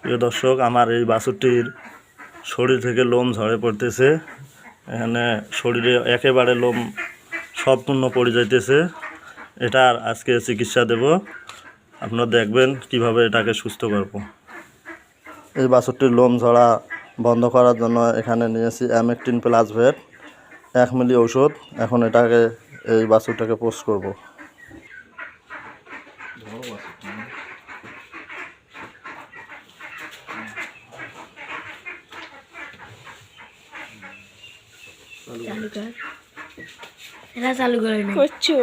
প্রিয় দর্শক, আমার এই বাছুরটির শরীর থেকে লোম ঝরে পড়তেছে। এখানে শরীরে একেবারে লোম সম্পূর্ণ পড়ে যাইতেছে। এটার আজকে চিকিৎসা দেব। আপনারা দেখবেন কিভাবে এটাকে সুস্থ করব। এই বাছুরটির লোম ঝরা বন্ধ করার জন্য এখানে নিয়েছি অ্যামেকটিন প্লাস ভেট 1 মিলি ঔষধ। এখন এটাকে এই বাছুরটাকে পোস্ট করব। চালু করে করছো।